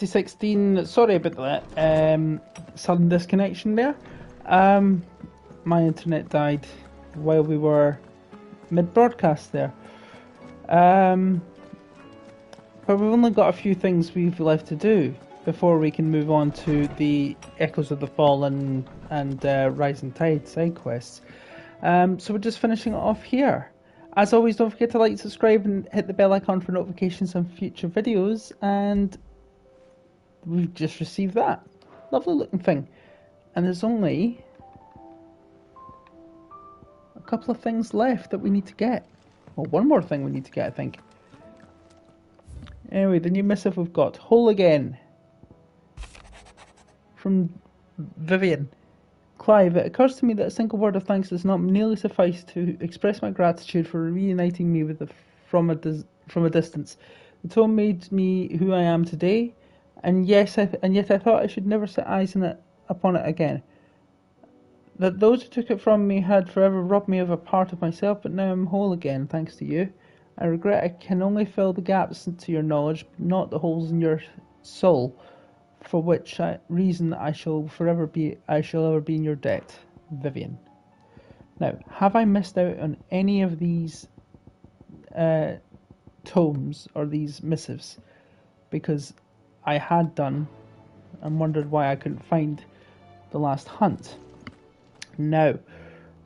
16, sorry about that. Sudden disconnection there. My internet died while we were mid-broadcast there. But we've only got a few things we've left to do before we can move on to the Echoes of the Fallen and Rising Tide side quests. So we're just finishing it off here. As always, don't forget to like, subscribe, and hit the bell icon for notifications on future videos. And we've just received that. Lovely looking thing. And there's only a couple of things left that we need to get. Well, one more thing we need to get, I think. Anyway, the new missive we've got. Whole again. From Vivian. Clive, it occurs to me that a single word of thanks does not nearly suffice to express my gratitude for reuniting me with from a distance. The tome made me who I am today, and yet I thought I should never set eyes upon it again. That those who took it from me had forever robbed me of a part of myself, but now I'm whole again, thanks to you. I regret I can only fill the gaps to your knowledge, but not the holes in your soul, for which reason I shall ever be in your debt, Vivian. Now, have I missed out on any of these tomes or these missives? Because I had done and wondered why I couldn't find the last hunt. Now,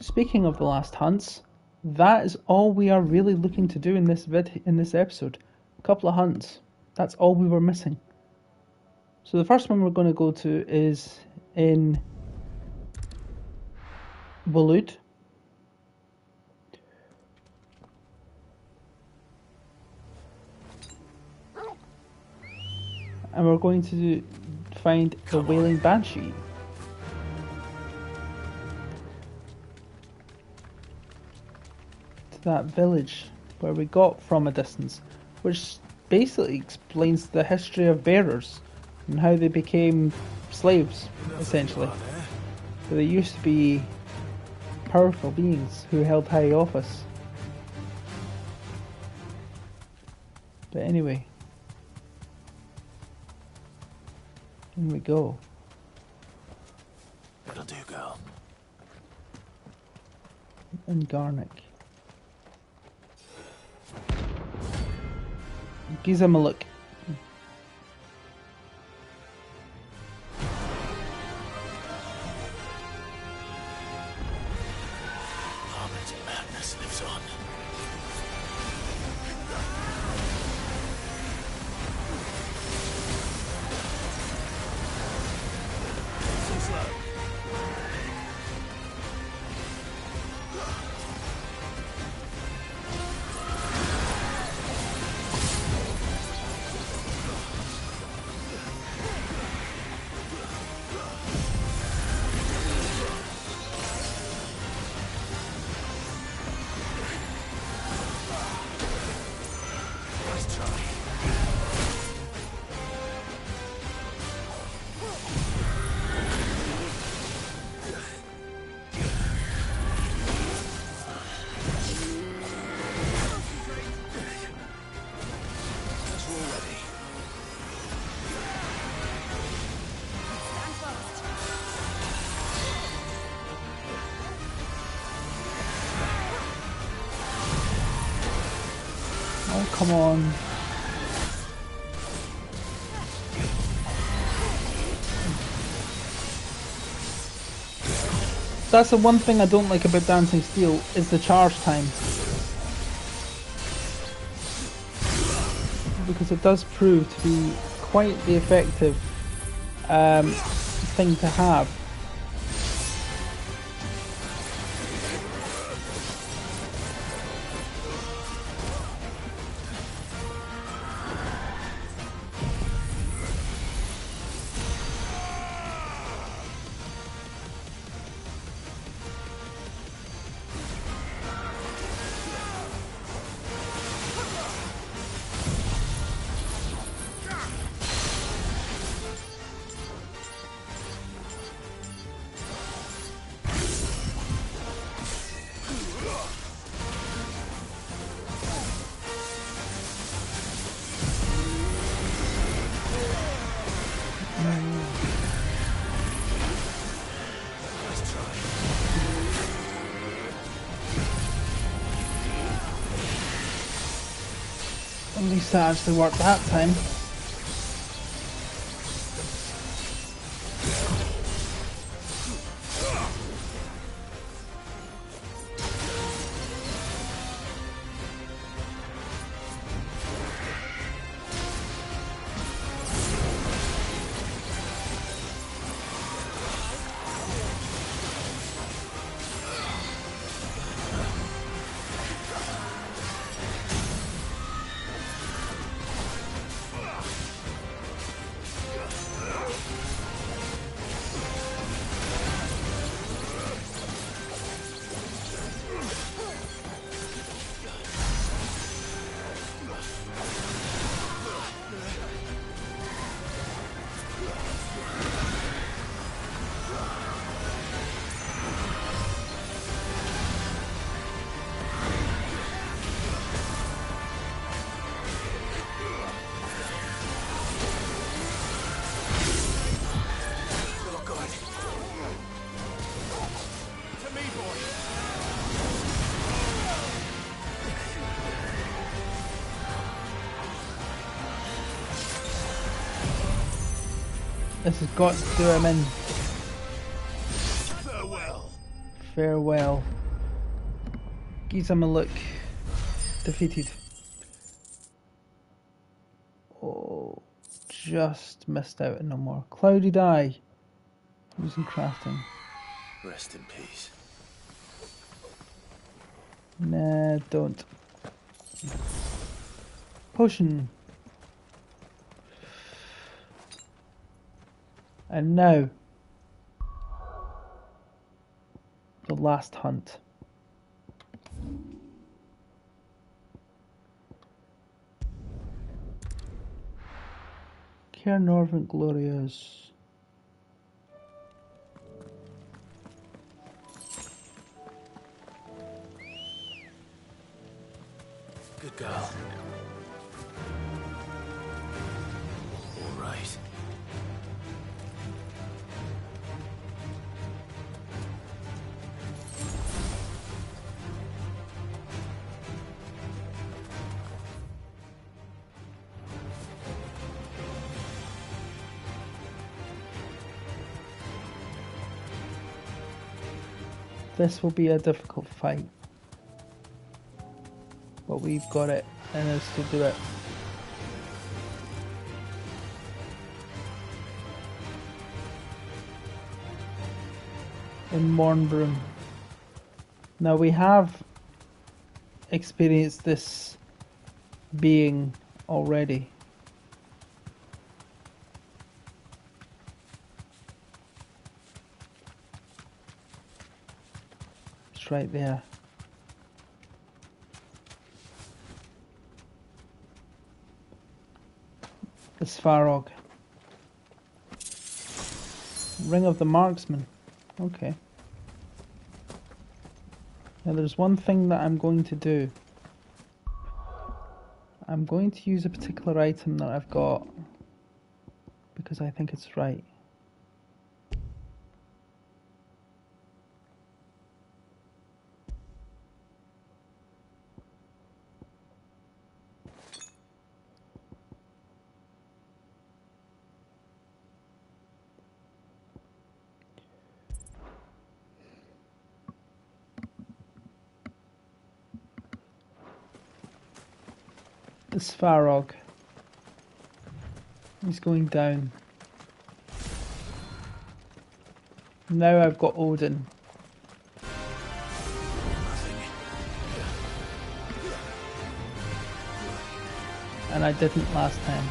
speaking of the last hunts, that is all we are really looking to do in this episode. A couple of hunts. That's all we were missing. So the first one we're going to go to is in Waloed. And we're going to find the Wailing Banshee. To that village where we got from a distance, which basically explains the history of bearers and how they became slaves, essentially. So they used to be powerful beings who held high office. But anyway, in we go. That'll do, girl. And Garnick. Gives him a look. Madness lives on. So slow. Oh, come on. That's the one thing I don't like about Dancing Steel, is the charge time. Because it does prove to be quite the effective thing to have. Let's try. At least that actually worked that time. This has got to do him in. Farewell. Farewell. Gives him a look. Defeated. Oh, just missed out and no more. Clouded Eye. Using crafting. Rest in peace. Nah, don't. Potion. And now, the last hunt. Care Norvent Glorious. Good girl. All right. This will be a difficult fight, but we've got it in us to do it. In Mornbroom. Now we have experienced this being already. It's right there. The Svarog. Ring of the Marksman. Okay. Now there's one thing that I'm going to do. I'm going to use a particular item that I've got because I think it's right. The Svarog. He's going down. Now I've got Odin. And I didn't last time.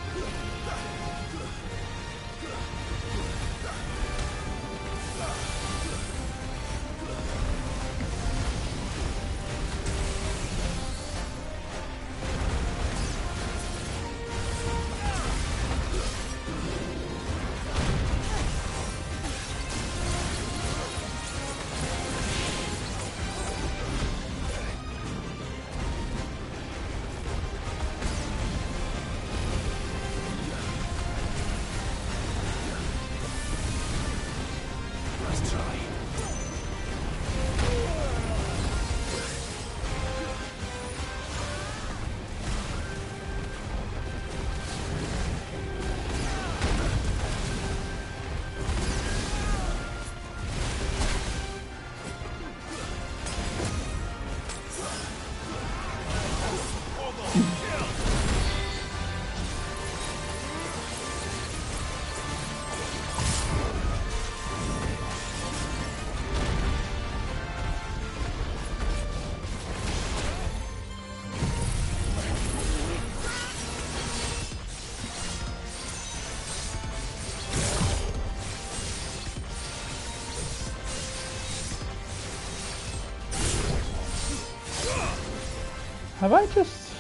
Have I just...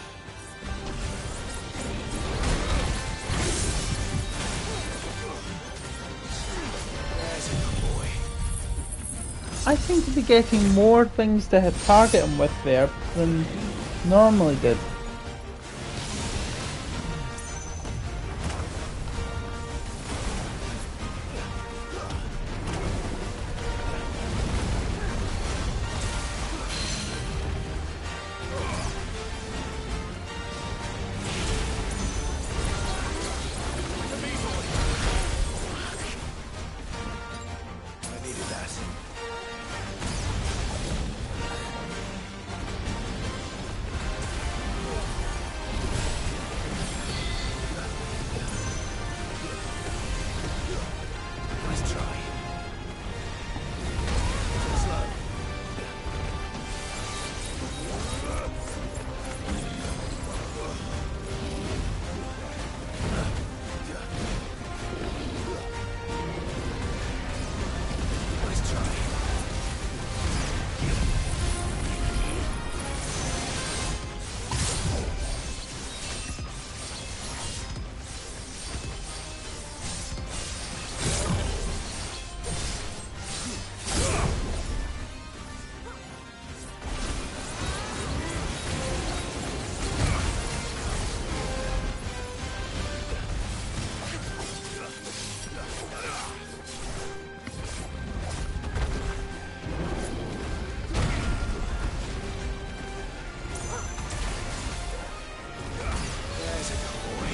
There's a good boy. I seem to be getting more things to hit target him with there than normally did. I needed that. Nice try. Slow. Nice try. There's a good boy.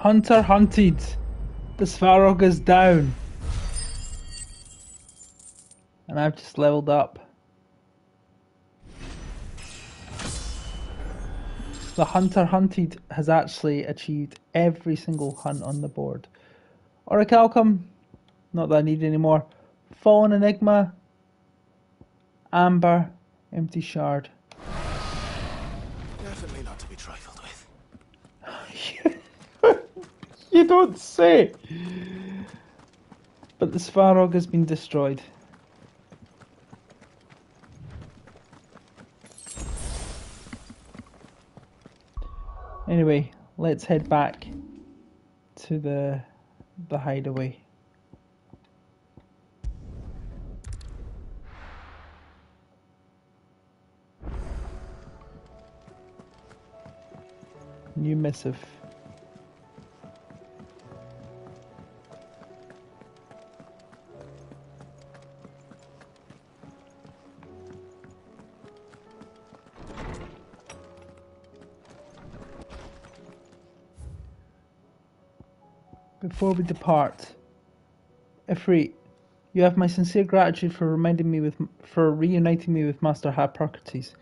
Hunter hunted. The Svarog is down. And I've just leveled up. The Hunter hunted has actually achieved every single hunt on the board. Orichalcum, not that I need anymore. Fallen Enigma, Amber, Empty Shard. Definitely not to be trifled with. You don't say! But the Svarog has been destroyed. Anyway, let's head back to the hideaway. New missive. Before we depart, Ifrit, you have my sincere gratitude for reuniting me with Master Hippocrates,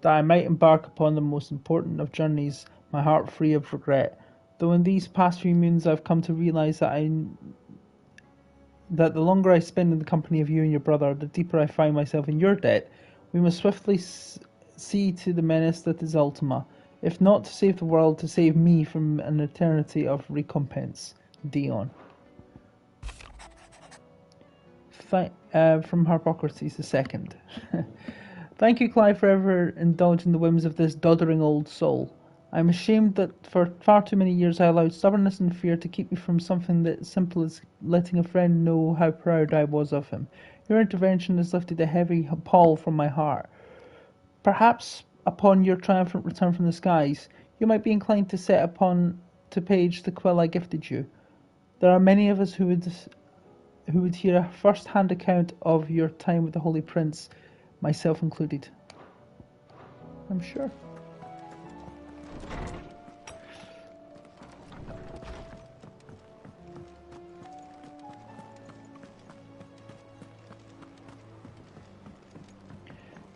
that I might embark upon the most important of journeys, my heart free of regret. Though in these past few moons I've come to realize that the longer I spend in the company of you and your brother, the deeper I find myself in your debt. We must swiftly see to the menace that is Ultima, if not to save the world, to save me from an eternity of recompense. Dion. From Hippocrates II. Thank you, Clive, for ever indulging the whims of this doddering old soul. I am ashamed that for far too many years I allowed stubbornness and fear to keep me from something that simple as letting a friend know how proud I was of him. Your intervention has lifted a heavy pall from my heart. Perhaps, upon your triumphant return from the skies, you might be inclined to set upon to page the quill I gifted you. There are many of us who would hear a first-hand account of your time with the Holy Prince, myself included. I'm sure.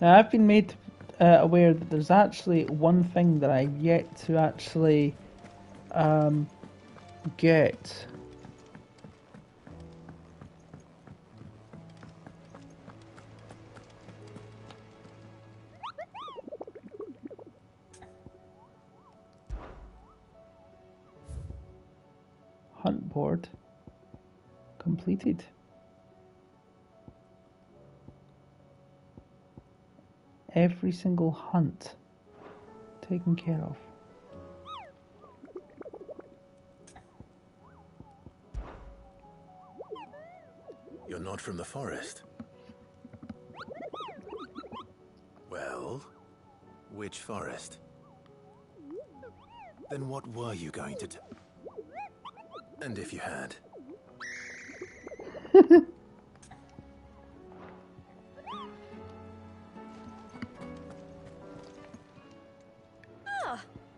Now, I've been made aware that there's actually one thing that I've yet to actually get. Hunt board completed. Every single hunt taken care of. You're not from the forest. Well, which forest? Then what were you going to do? And if you had? Oh,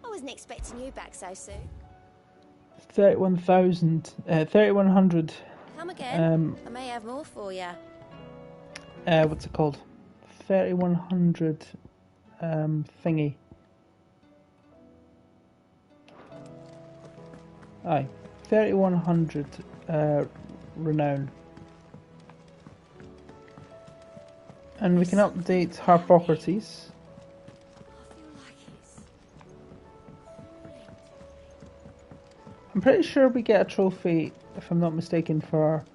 I wasn't expecting you back so soon. 3100. Come again. I may have more for you. What's it called? 3100 thingy. Aye, 3100 renown. And we can update Hippocrates. I'm pretty sure we get a trophy, if I'm not mistaken, for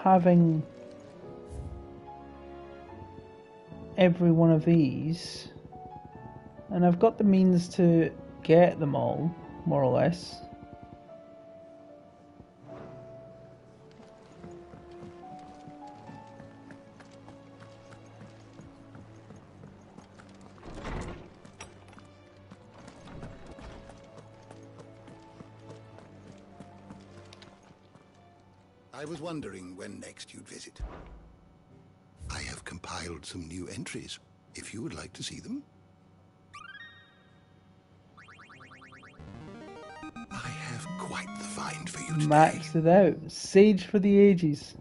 having every one of these. And I've got the means to get them all, more or less. I was wondering when next you'd visit. I have compiled some new entries, if you would like to see them. I have quite the find for you today. Max it out. Sage for the ages.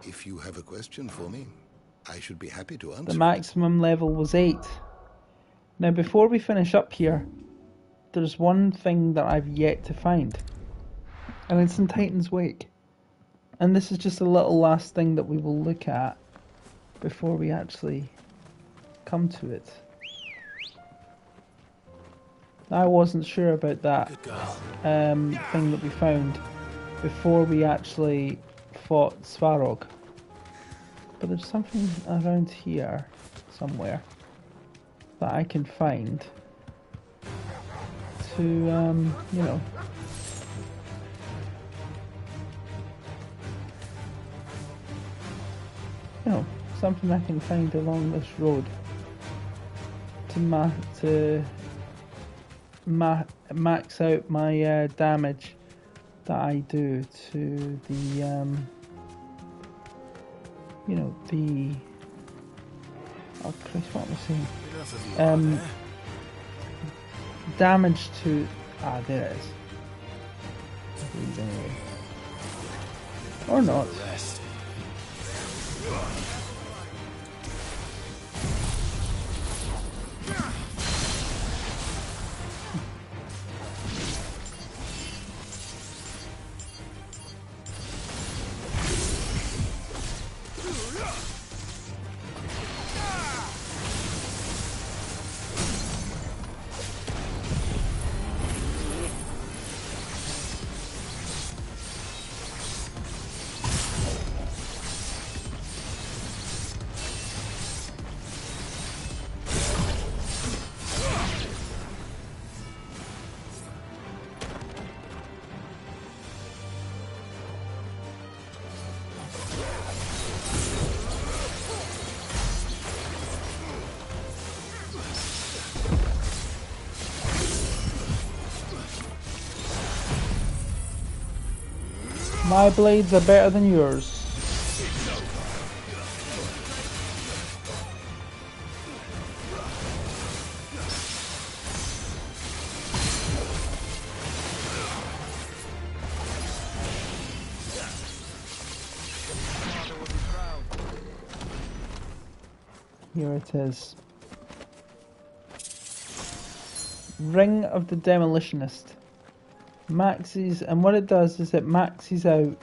If you have a question for me, I should be happy to answer. The maximum level was 8. Now before we finish up here, there's one thing that I've yet to find. And it's in Titan's Wake. And this is just a little last thing that we will look at before we actually come to it. I wasn't sure about that thing that we found before we actually fought Svarog. But there's something around here somewhere that I can find to, you know, something I can find along this road to max out my damage that I do to the, you know, the, oh Christ, what am I saying? Damage to, there it is. Anyway. Or not. My blades are better than yours. Here it is. Ring of the Demolitionist. Maxes, and what it does is it maxes out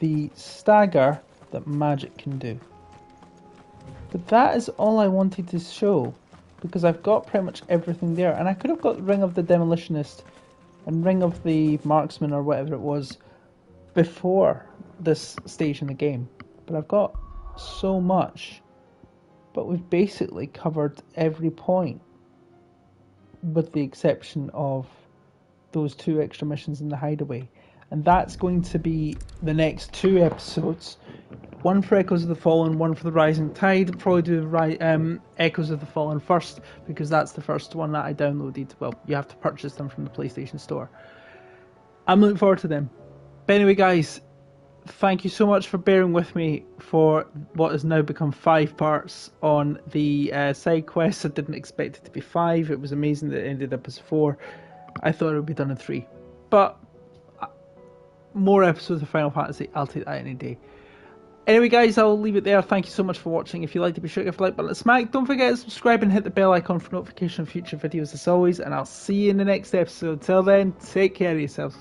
the stagger that magic can do. But that is all I wanted to show, because I've got pretty much everything there, and I could have got Ring of the Demolitionist and Ring of the Marksman or whatever it was before this stage in the game, but I've got so much. But we've basically covered every point, with the exception of those 2 extra missions in the hideaway, and that's going to be the next 2 episodes. One for Echoes of the Fallen, one for the Rising Tide. I'll probably do Echoes of the Fallen first, because that's the first one that I downloaded. Well, you have to purchase them from the PlayStation Store. I'm looking forward to them. But anyway, guys, thank you so much for bearing with me for what has now become 5 parts on the side quests. I didn't expect it to be 5. It was amazing that it ended up as 4. I thought it would be done in 3. But more episodes of Final Fantasy, I'll take that any day. Anyway, guys, I'll leave it there. Thank you so much for watching. If you liked it, be sure to give a like button and smack. Don't forget to subscribe and hit the bell icon for notification of future videos as always. And I'll see you in the next episode. Till then, take care of yourselves.